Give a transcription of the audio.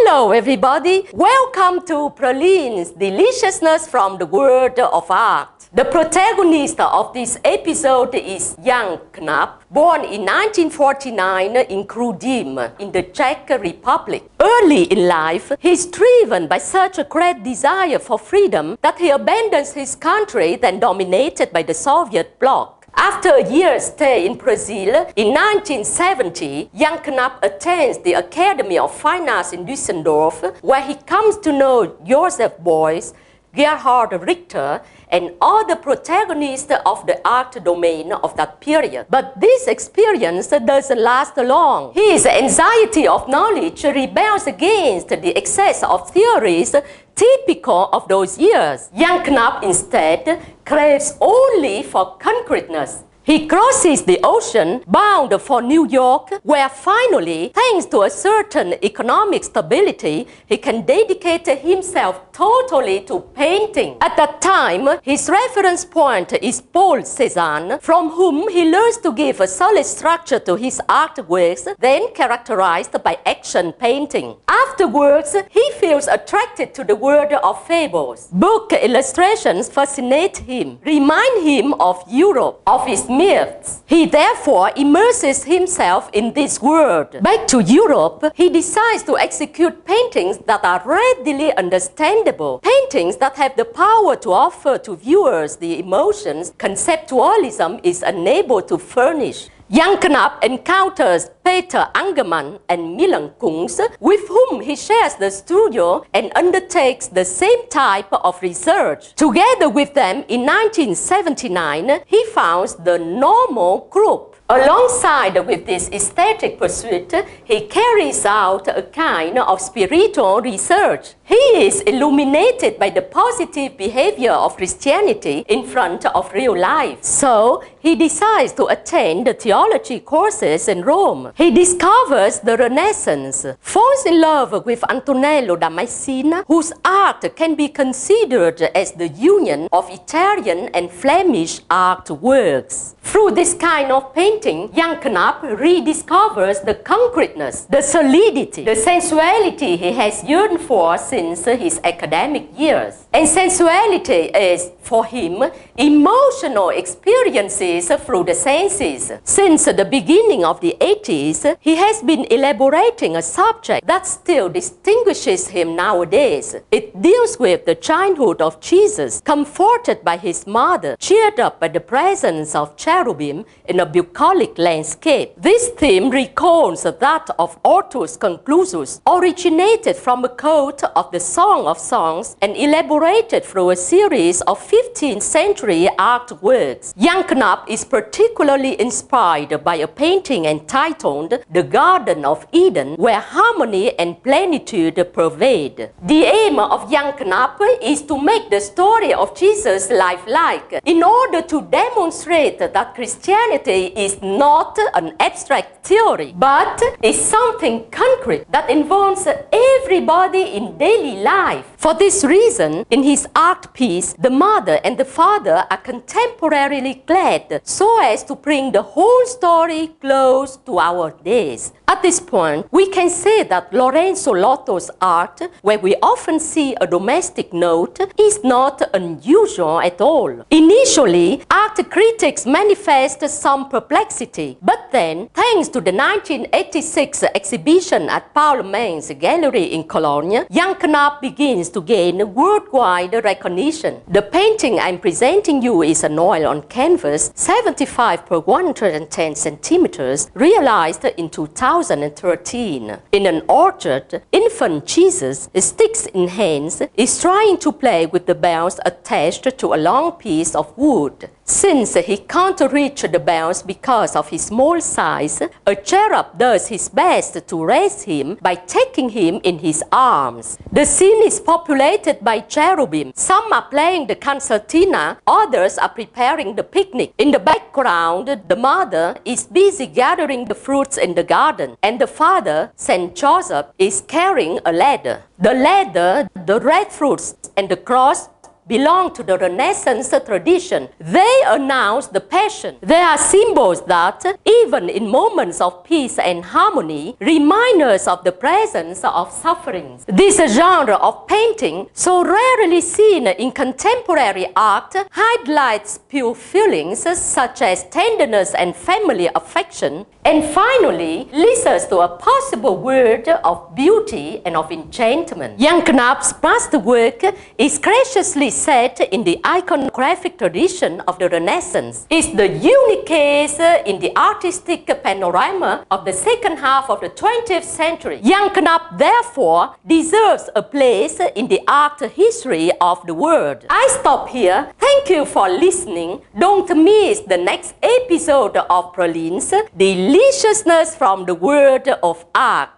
Hello everybody, welcome to Pralines, Deliciousness from the World of Art. The protagonist of this episode is Jan Knap, born in 1949 in Chrudim, in the Czech Republic. Early in life, he is driven by such a great desire for freedom that he abandons his country then dominated by the Soviet bloc. After a year's stay in Brazil, in 1970, Jan Knap attends the Academy of Fine Arts in Dusseldorf, where he comes to know Joseph Beuys, Gerhard Richter, and other protagonists of the art domain of that period. But this experience doesn't last long. His anxiety of knowledge rebels against the excess of theories typical of those years. Jan Knap instead craves only for concreteness. He crosses the ocean bound for New York, where finally, thanks to a certain economic stability, he can dedicate himself totally to painting. At that time, his reference point is Paul Cézanne, from whom he learns to give a solid structure to his artworks, then characterized by action painting. Afterwards, he feels attracted to the world of fables. Book illustrations fascinate him, remind him of Europe, of its myths. He therefore immerses himself in this world. Back to Europe, he decides to execute paintings that are readily understandable, paintings that have the power to offer to viewers the emotions conceptualism is unable to furnish. Jan Knap encounters Peter Angermann and Milan Kunz, with whom he shares the studio and undertakes the same type of research. Together with them, in 1979, he founds the Normal Group. Alongside with this aesthetic pursuit, he carries out a kind of spiritual research. He is illuminated by the positive behavior of Christianity in front of real life. So, he decides to attend the theology courses in Rome. He discovers the Renaissance, falls in love with Antonello da Messina, whose art can be considered as the union of Italian and Flemish art works. Through this kind of painting, Jan Knap rediscovers the concreteness, the solidity, the sensuality he has yearned for since his academic years. And sensuality is, for him, emotional experiences through the senses. Since the beginning of the 80s, he has been elaborating a subject that still distinguishes him nowadays. It deals with the childhood of Jesus, comforted by his mother, cheered up by the presence of cherubim in a bucolic landscape. This theme recalls that of Ortus Conclusus, originated from a quote of the Song of Songs and elaborated through a series of 15th century artworks. Jan Knap is particularly inspired by a painting entitled The Garden of Eden, where harmony and plenitude pervade. The aim of Jan Knap is to make the story of Jesus lifelike, in order to demonstrate that Christianity is not an abstract theory, but is something concrete that involves everybody in daily life. For this reason, in his art piece, the mother and the father are contemporarily clad so as to bring the whole story close to our days. At this point, we can say that Lorenzo Lotto's art, where we often see a domestic note, is not unusual at all. Initially, art critics manifest some perplexity, but then, thanks to the 1986 exhibition at Paul Main's gallery in Cologne, Jan Knap begins to gain worldwide recognition. The painting I'm presenting you is an oil on canvas, 75 by 110 centimeters, realized in 2013. In an orchard, infant Jesus, sticks in hands, is trying to play with the bells attached to a long piece of wood. Since he can't reach the bells because of his small size, a cherub does his best to raise him by taking him in his arms. The scene is populated by cherubim. Some are playing the concertina, others are preparing the picnic. In the background, the mother is busy gathering the fruits in the garden, and the father, Saint Joseph, is carrying a ladder. The ladder, the red fruits, and the cross belong to the Renaissance tradition. They announce the passion. They are symbols that, even in moments of peace and harmony, remind us of the presence of sufferings. This genre of painting, so rarely seen in contemporary art, highlights pure feelings such as tenderness and family affection, and finally leads us to a possible world of beauty and of enchantment. Jan Knap's masterwork is graciously set in the iconographic tradition of the Renaissance. It's the unique case in the artistic panorama of the second half of the 20th century. Jan Knap, therefore, deserves a place in the art history of the world. I stop here. Thank you for listening. Don't miss the next episode of Pralines, Deliciousness from the world of art.